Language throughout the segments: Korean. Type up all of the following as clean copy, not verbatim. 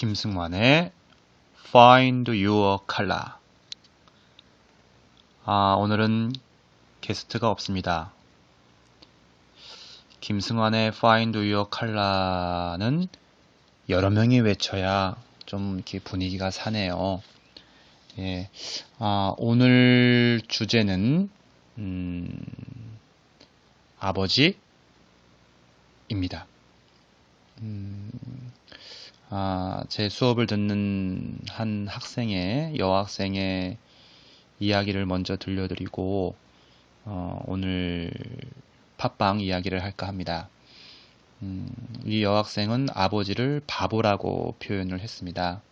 김승환의 Find Your Color. 오늘은 게스트가 없습니다. 김승환의 Find Your Color는 여러 명이 외쳐야 좀 이렇게 분위기가 사네요. 예. 오늘 주제는 아버지입니다. 제 수업을 듣는 한 여학생의 이야기를 먼저 들려드리고 오늘 팟빵 이야기를 할까 합니다. 이 여학생은 아버지를 바보라고 표현을 했습니다.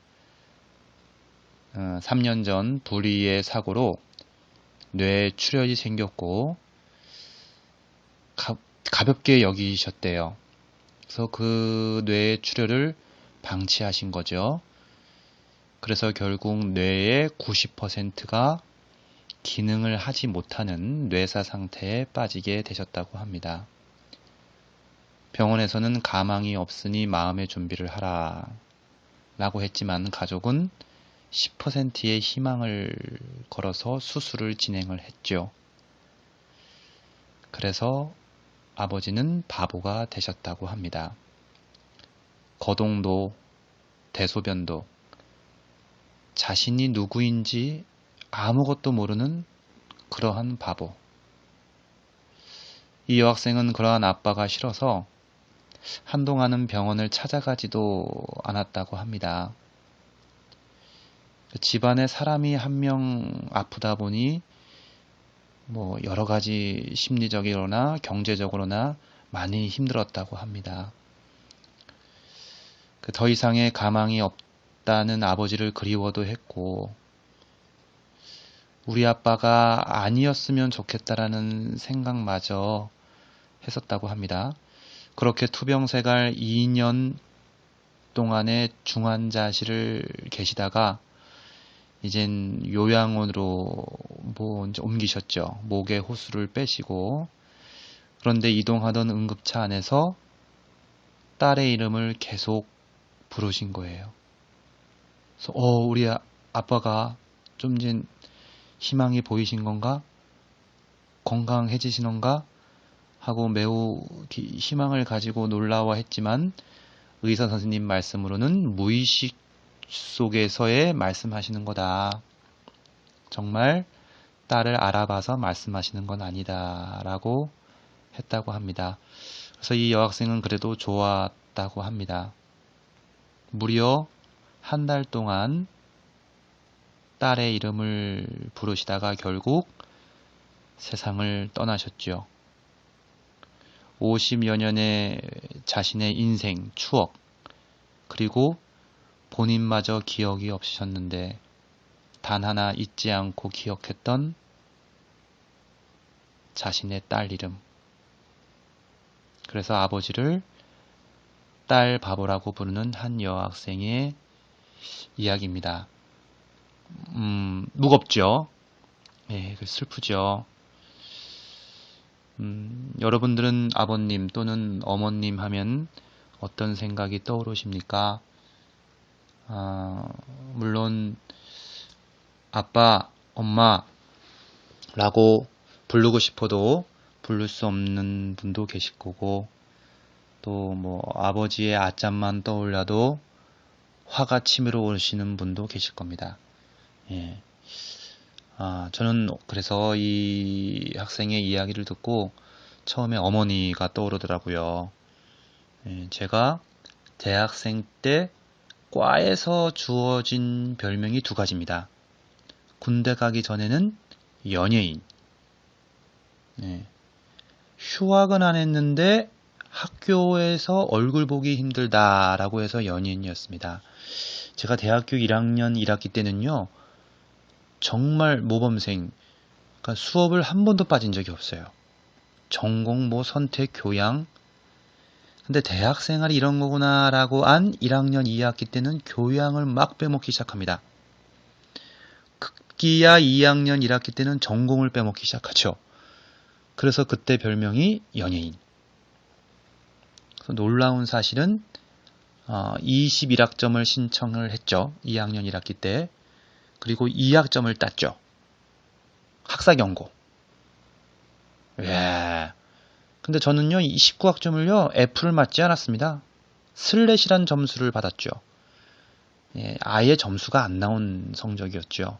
3년 전 불의의 사고로 뇌에 출혈이 생겼고 가볍게 여기셨대요. 그래서 그 뇌의 출혈을 방치하신 거죠. 그래서 결국 뇌의 90%가 기능을 하지 못하는 뇌사 상태에 빠지게 되셨다고 합니다. 병원에서는 가망이 없으니 마음의 준비를 하라 라고 했지만 가족은 10%의 희망을 걸어서 수술을 진행을 했죠. 그래서 아버지는 바보가 되셨다고 합니다. 거동도 대소변도 자신이 누구인지 아무것도 모르는 그러한 바보. 이 여학생은 그러한 아빠가 싫어서 한동안은 병원을 찾아가지도 않았다고 합니다. 집안에 사람이 한 명 아프다 보니 여러 가지 심리적으로나 경제적으로나 많이 힘들었다고 합니다. 더 이상의 가망이 없다는 아버지를 그리워도 했고 우리 아빠가 아니었으면 좋겠다라는 생각마저 했었다고 합니다. 그렇게 투병생활 2년 동안의 중환자실을 계시다가 이젠 요양원으로 이제 옮기셨죠. 목에 호수를 빼시고 그런데 이동하던 응급차 안에서 딸의 이름을 계속 부르신 거예요. 그래서 우리 아빠가 좀 이제 희망이 보이신 건가? 건강해지시는가? 하고 매우 희망을 가지고 놀라워했지만 의사 선생님 말씀으로는 무의식 속에서의 말씀하시는 거다. 정말 딸을 알아봐서 말씀하시는 건 아니다 라고 했다고 합니다. 그래서 이 여학생은 그래도 좋았다고 합니다. 무려 한 달 동안 딸의 이름을 부르시다가 결국 세상을 떠나셨죠. 50여 년의 자신의 인생, 추억, 그리고 본인마저 기억이 없으셨는데 단 하나 잊지 않고 기억했던 자신의 딸 이름. 그래서 아버지를 딸 바보라고 부르는 한 여학생의 이야기입니다. 무겁죠? 예, 슬프죠? 여러분들은 아버님 또는 어머님 하면 어떤 생각이 떠오르십니까? 물론 아빠, 엄마라고 부르고 싶어도 부를 수 없는 분도 계실 거고 또 아버지의 아짠만 떠올려도 화가 치밀어 오르시는 분도 계실 겁니다. 예. 저는 그래서 이 학생의 이야기를 듣고 처음에 어머니가 떠오르더라고요. 예, 제가 대학생 때 과에서 주어진 별명이 두 가지입니다. 군대 가기 전에는 연예인. 예. 휴학은 안 했는데 학교에서 얼굴 보기 힘들다라고 해서 연예인이었습니다. 제가 대학교 1학년 1학기 때는요. 정말 모범생, 그러니까 수업을 한 번도 빠진 적이 없어요. 전공, 선택, 교양. 근데 대학 생활이 이런 거구나라고 한 1학년 2학기 때는 교양을 막 빼먹기 시작합니다. 급기야 2학년 1학기 때는 전공을 빼먹기 시작하죠. 그래서 그때 별명이 연예인. 그래서 놀라운 사실은 21학점을 신청을 했죠. 2학년 1학기 때. 그리고 2학점을 땄죠. 학사 경고. 예. 근데 저는요, 19학점을요, F를 맞지 않았습니다. 슬랫이란 점수를 받았죠. 예, 아예 점수가 안 나온 성적이었죠.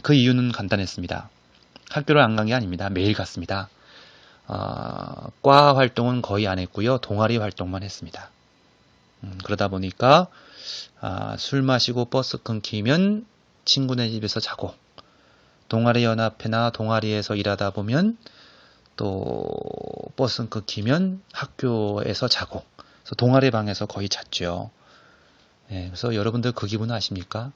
그 이유는 간단했습니다. 학교를 안 간 게 아닙니다. 매일 갔습니다. 과 활동은 거의 안 했고요. 동아리 활동만 했습니다. 그러다 보니까 술 마시고 버스 끊기면 친구네 집에서 자고, 동아리 연합회나 동아리에서 일하다 보면 또 버스 끊기면 학교에서 자고, 그래서 동아리 방에서 거의 잤죠. 예, 그래서 여러분들 그 기분 아십니까?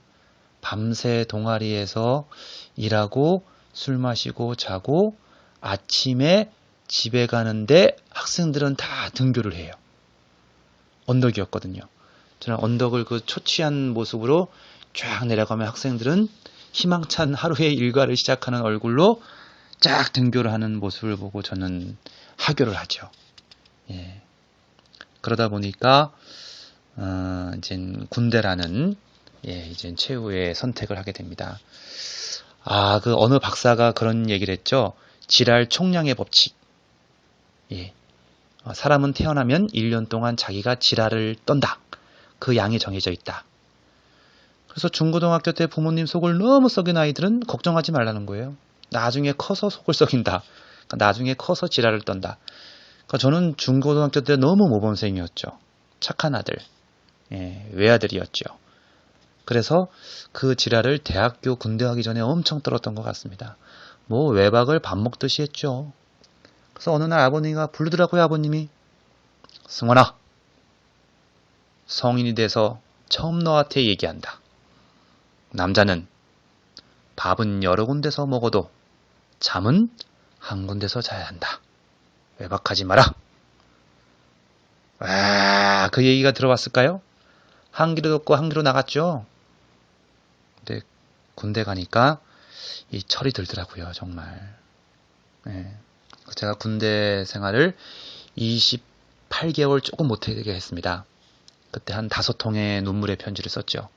밤새 동아리에서 일하고 술 마시고 자고 아침에 집에 가는데 학생들은 다 등교를 해요. 언덕이었거든요. 저는 언덕을 그 초췌한 모습으로 쫙 내려가면 학생들은 희망찬 하루의 일과를 시작하는 얼굴로 쫙 등교를 하는 모습을 보고 저는 하교를 하죠. 예. 그러다 보니까 이제 군대라는 이제 최후의 선택을 하게 됩니다. 그 어느 박사가 그런 얘기를 했죠. 지랄 총량의 법칙. 예. 사람은 태어나면 1년 동안 자기가 지랄을 떤다. 그 양이 정해져 있다. 그래서 중고등학교 때 부모님 속을 너무 썩인 아이들은 걱정하지 말라는 거예요. 나중에 커서 속을 썩인다. 그러니까 나중에 커서 지랄을 떤다. 그러니까 저는 중고등학교 때 너무 모범생이었죠. 착한 아들. 예, 외아들이었죠. 그래서 그 지랄을 대학교 군대 가기 전에 엄청 떨었던 것 같습니다. 뭐 외박을 밥 먹듯이 했죠. 그래서 어느 날 아버님이 부르더라고요. 아버님이. 승원아, 성인이 돼서 처음 너한테 얘기한다. 남자는 밥은 여러 군데서 먹어도 잠은 한 군데서 자야 한다. 외박하지 마라. 그 얘기가 들어봤을까요? 한 귀로 듣고 한 귀로 나갔죠. 근데 군대 가니까 이 철이 들더라고요. 정말. 예. 제가 군대 생활을 28개월 조금 못하게 했습니다. 그때 한 5통의 눈물의 편지를 썼죠.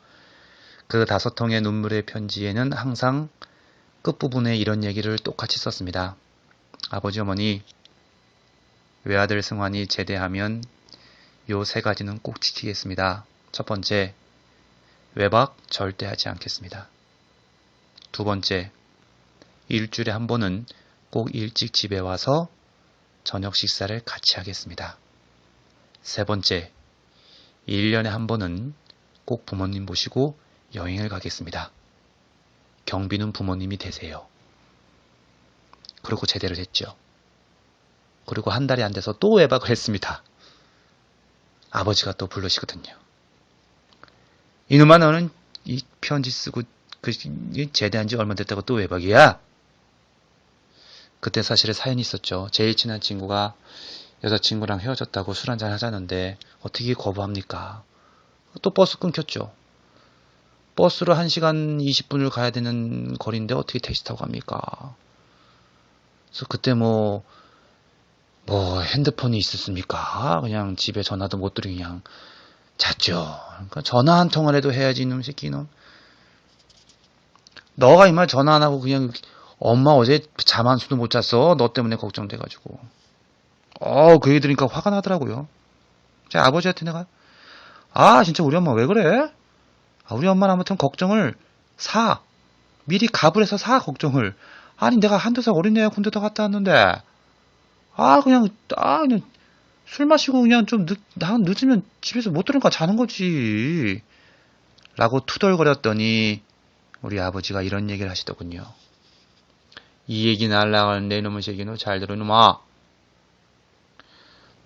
그 5통의 눈물의 편지에는 항상 끝부분에 이런 얘기를 똑같이 썼습니다. 아버지 어머니, 외아들 승환이 제대하면 요 3가지는 꼭 지키겠습니다. 첫 번째, 외박 절대 하지 않겠습니다. 두 번째, 일주일에 한 번은 꼭 일찍 집에 와서 저녁 식사를 같이 하겠습니다. 세 번째, 1년에 한 번은 꼭 부모님 모시고 여행을 가겠습니다. 경비는 부모님이 대세요. 그리고 제대를 했죠. 그리고 한 달이 안 돼서 또 외박을 했습니다. 아버지가 또 부르시거든요. 이놈아, 너는 이 편지 쓰고 제대한 지 얼마 됐다고 또 외박이야? 그때 사실은 사연이 있었죠. 제일 친한 친구가 여자친구랑 헤어졌다고 술 한잔 하자는데 어떻게 거부합니까? 또 버스 끊겼죠. 버스로 1시간 20분을 가야 되는 거리인데 어떻게 택시 타고 갑니까? 그래서 그때 뭐 핸드폰이 있었습니까? 그냥 집에 전화도 못 드리고 그냥 잤죠. 그러니까 전화 한 통을 해도 해야지 이놈 새끼 놈. 너가 이말 전화 안 하고 그냥 엄마 어제 잠 한 수도 못 잤어. 너 때문에 걱정돼가지고. 그 얘기 들으니까 화가 나더라고요. 제 아버지한테 내가 진짜 우리 엄마 왜 그래? 우리 엄마는 아무튼 걱정을 미리 갑을 해서 걱정을. 아니 내가 한두 살 어린애야 군대도 갔다 왔는데 그냥 술 마시고 그냥 좀 늦으면 집에서 못 들으니까 자는 거지 라고 투덜거렸더니 우리 아버지가 이런 얘기를 하시더군요. 이 얘기 날라가는데 이놈의 새끼 너 잘 들어 이놈아.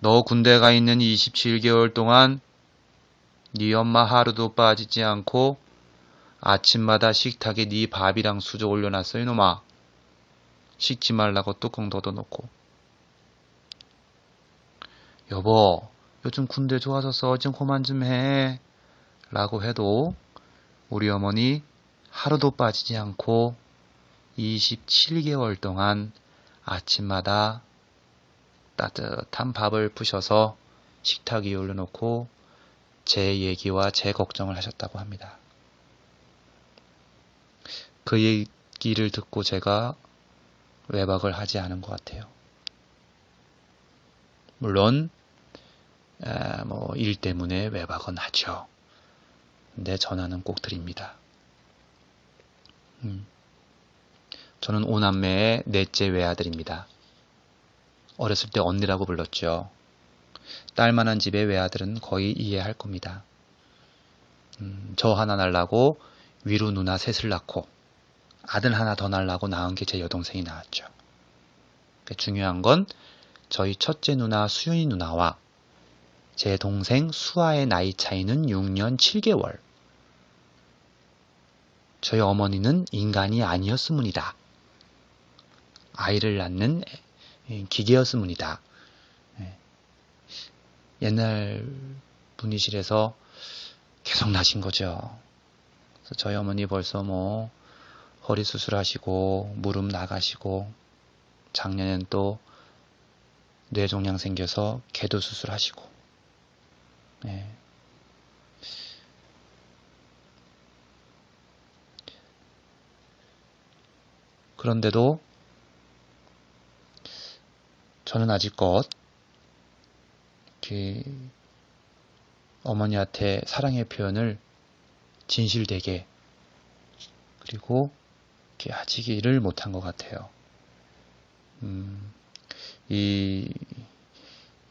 너 군대 가 있는 27개월 동안 네 엄마 하루도 빠지지 않고 아침마다 식탁에 네 밥이랑 수저 올려놨어 이놈아. 식지 말라고 뚜껑 닫아놓고. 여보, 요즘 군대 좋아져서 좀 그만 좀 해 라고 해도 우리 어머니 하루도 빠지지 않고 27개월 동안 아침마다 따뜻한 밥을 부셔서 식탁 위에 올려놓고 제 얘기와 제 걱정을 하셨다고 합니다. 그 얘기를 듣고 제가 외박을 하지 않은 것 같아요. 물론 뭐 일 때문에 외박은 하죠. 근데 전화는 꼭 드립니다. 저는 오남매의 넷째 외아들입니다. 어렸을 때 언니라고 불렀죠. 딸만한 집의 외아들은 거의 이해할 겁니다. 저 하나 낳으려고 위로 누나 셋을 낳고 아들 하나 더 낳으려고 낳은 게 제 여동생이 나왔죠. 중요한 건 저희 첫째 누나 수윤이 누나와 제 동생 수아의 나이 차이는 6년 7개월. 저희 어머니는 인간이 아니었음이다. 아이를 낳는 기계였음이다. 옛날 분이실에서 계속 나신 거죠. 그래서 저희 어머니 벌써 뭐 허리 수술하시고 무릎 나가시고 작년엔 또 뇌종양 생겨서 개도 수술하시고 그런데도 저는 아직껏 어머니한테 사랑의 표현을 진실되게 그리고 하지기를 못한 것 같아요. 이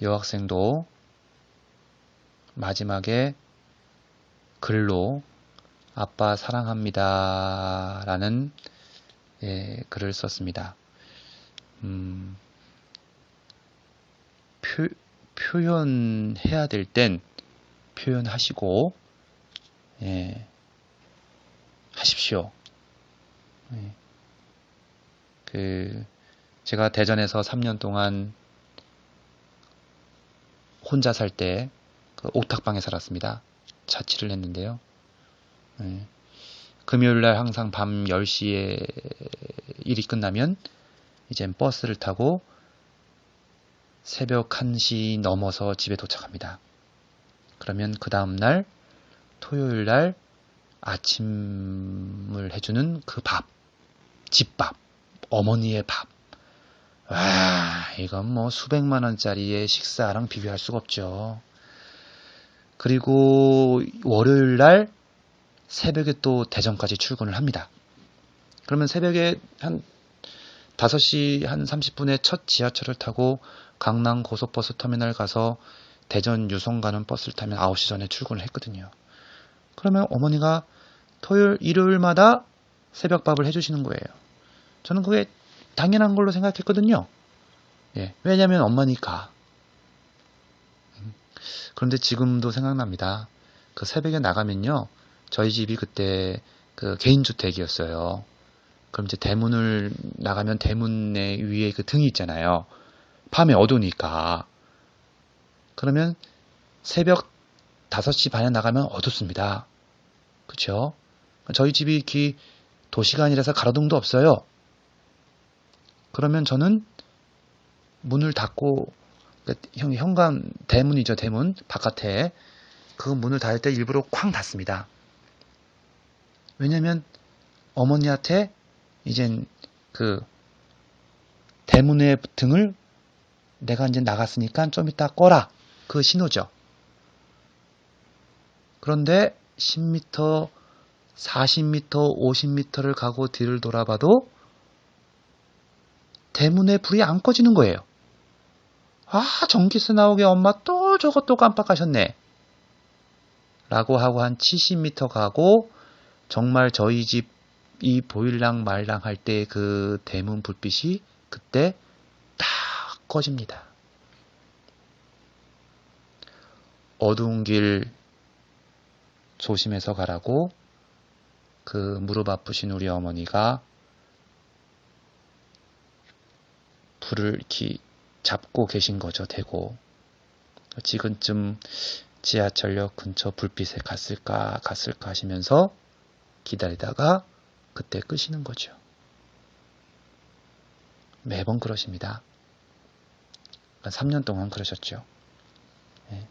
여학생도 마지막에 글로 아빠 사랑합니다 라는 글을 썼습니다. 표현해야 될 땐 표현하시고 하십시오. 제가 대전에서 3년 동안 혼자 살 때 옥탑방에 살았습니다. 자취를 했는데요. 금요일날 항상 밤 10시에 일이 끝나면 이젠 버스를 타고 새벽 1시 넘어서 집에 도착합니다. 그러면 그 다음날 토요일날 아침을 해주는 그 밥, 집밥, 어머니의 밥. 와, 이건 뭐 수백만 원짜리의 식사랑 비교할 수가 없죠. 그리고 월요일날 새벽에 또 대전까지 출근을 합니다. 그러면 새벽에 한 5시 한 30분에 첫 지하철을 타고 강남 고속버스 터미널 가서 대전 유성 가는 버스를 타면 9시 전에 출근을 했거든요. 그러면 어머니가 토요일, 일요일마다 새벽밥을 해주시는 거예요. 저는 그게 당연한 걸로 생각했거든요. 왜냐면 엄마니까. 그런데 지금도 생각납니다. 그 새벽에 나가면요. 저희 집이 그때 그 개인주택이었어요. 그럼 이제 대문을 나가면 대문에 위에 그 등이 있잖아요. 밤에 어두우니까. 그러면 새벽 5시 반에 나가면 어둡습니다. 그쵸? 저희 집이 이렇게 도시가 아니라서 가로등도 없어요. 그러면 저는 문을 닫고 현관 대문이죠. 대문 바깥에 그 문을 닫을 때 일부러 쾅 닫습니다. 왜냐면 어머니한테 이젠 그 대문의 등을 내가 이제 나갔으니까 좀 이따 꺼라. 그 신호죠. 그런데 10m, 40m, 50m를 가고 뒤를 돌아봐도 대문에 불이 안 꺼지는 거예요. 아, 전기세 나오게 엄마 또 저것 또 깜빡하셨네. 라고 하고 한 70m 가고 정말 저희 집이 보일랑 말랑 할 때 그 대문 불빛이 그때 딱 꺼집니다. 어두운 길 조심해서 가라고 그 무릎 아프신 우리 어머니가 불을 이렇게 잡고 계신 거죠. 대고 지금쯤 지하철역 근처 불빛에 갔을까 하시면서 기다리다가 그때 끄시는 거죠. 매번 그러십니다. 3년 동안 그러셨죠. 예.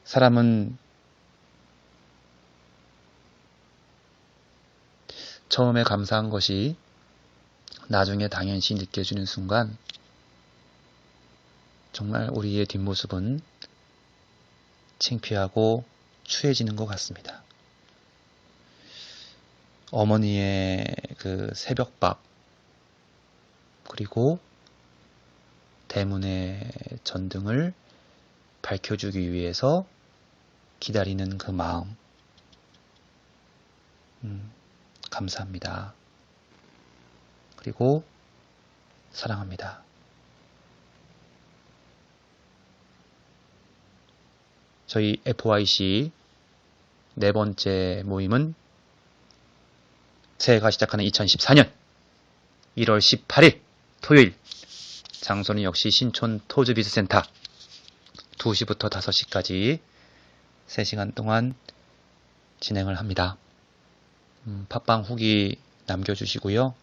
사람은 처음에 감사한 것이 나중에 당연시 느껴지는 순간 정말 우리의 뒷모습은 창피하고 추해지는 것 같습니다. 어머니의 그 새벽밥, 그리고 대문의 전등을 밝혀주기 위해서 기다리는 그 마음, 감사합니다. 그리고 사랑합니다. 저희 FYC 네 번째 모임은 새해가 시작하는 2014년 1월 18일 토요일, 장소는 역시 신촌 토즈비즈센터 2시부터 5시까지 3시간 동안 진행을 합니다. 팟빵 후기 남겨주시고요.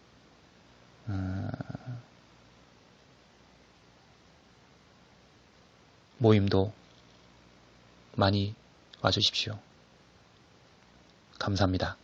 모임도 많이 와주십시오. 감사합니다.